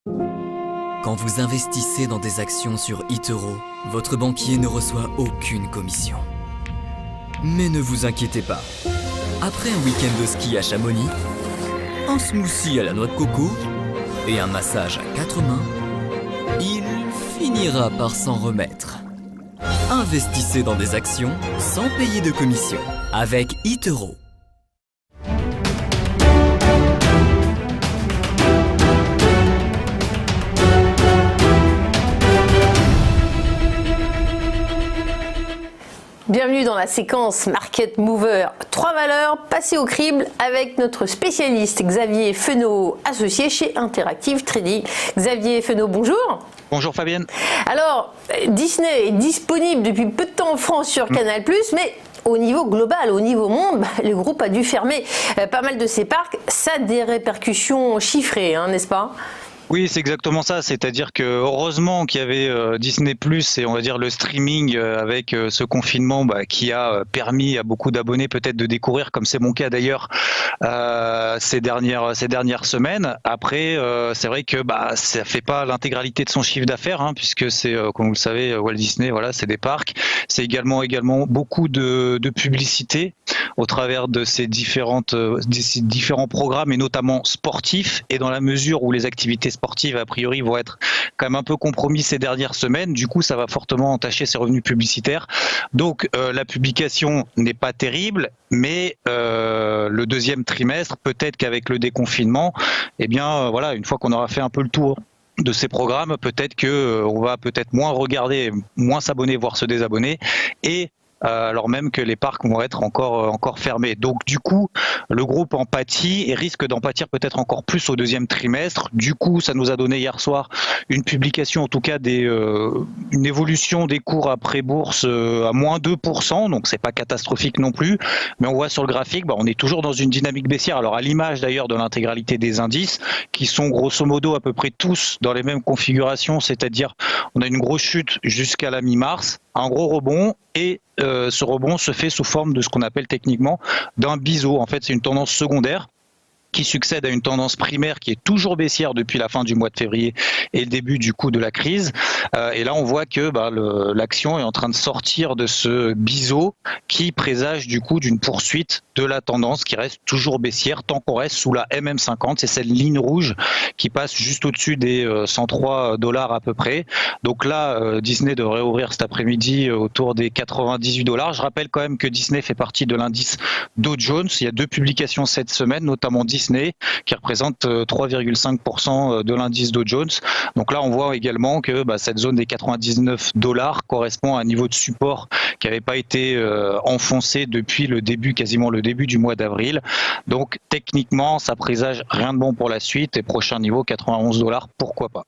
Quand vous investissez dans des actions sur eToro, votre banquier ne reçoit aucune commission. Mais ne vous inquiétez pas. Après un week-end de ski à Chamonix, un smoothie à la noix de coco et un massage à 4 mains, il finira par s'en remettre. Investissez dans des actions sans payer de commission avec eToro. Bienvenue dans la séquence Market Mover. 3 valeurs passées au crible avec notre spécialiste Xavier Fenot, associé chez Interactive Trading. Xavier Fenot, bonjour. Bonjour Fabienne. Alors, Disney est disponible depuis peu de temps en France sur Canal+, mais au niveau global, au niveau monde, le groupe a dû fermer pas mal de ses parcs. Ça a des répercussions chiffrées, n'est-ce pas ? Oui, c'est exactement ça. C'est-à-dire que heureusement qu'il y avait Disney+ et on va dire le streaming avec ce confinement qui a permis à beaucoup d'abonnés peut-être de découvrir, comme c'est mon cas d'ailleurs, ces dernières semaines. Après, c'est vrai que ça fait pas l'intégralité de son chiffre d'affaires, puisque c'est, comme vous le savez, Walt Disney, voilà, c'est des parcs. C'est également beaucoup de publicité au travers de ces différents programmes et notamment sportifs. Et dans la mesure où les activités sportives a priori vont être quand même un peu compromises ces dernières semaines, du coup ça va fortement entacher ses revenus publicitaires. Donc la publication n'est pas terrible, mais le deuxième trimestre, peut-être qu'avec le déconfinement, voilà, une fois qu'on aura fait un peu le tour de ces programmes, peut-être que on va peut-être moins regarder, moins s'abonner, voire se désabonner, et alors même que les parcs vont être encore fermés. Donc du coup, le groupe en pâtit et risque d'en pâtir peut-être encore plus au deuxième trimestre. Du coup, ça nous a donné hier soir une publication, en tout cas une évolution des cours après bourse à moins 2%, donc c'est pas catastrophique non plus. Mais on voit sur le graphique, on est toujours dans une dynamique baissière. Alors à l'image d'ailleurs de l'intégralité des indices, qui sont grosso modo à peu près tous dans les mêmes configurations, c'est-à-dire on a une grosse chute jusqu'à la mi-mars, un gros rebond, et ce rebond se fait sous forme de ce qu'on appelle techniquement d'un biseau. En fait, c'est une tendance secondaire qui succède à une tendance primaire qui est toujours baissière depuis la fin du mois de février et le début du coup de la crise. Et là, on voit que l'action est en train de sortir de ce biseau qui présage du coup d'une poursuite de la tendance qui reste toujours baissière tant qu'on reste sous la MM50. C'est cette ligne rouge qui passe juste au-dessus des 103 $ à peu près. Donc là, Disney devrait ouvrir cet après-midi autour des 98 $. Je rappelle quand même que Disney fait partie de l'indice Dow Jones. Il y a 2 publications cette semaine, notamment Disney qui représente 3,5% de l'indice Dow Jones. Donc là, on voit également que cette zone des 99 $ correspond à un niveau de support qui n'avait pas été enfoncé depuis quasiment le début du mois d'avril. Donc techniquement, ça présage rien de bon pour la suite et prochain niveau 91 $, pourquoi pas.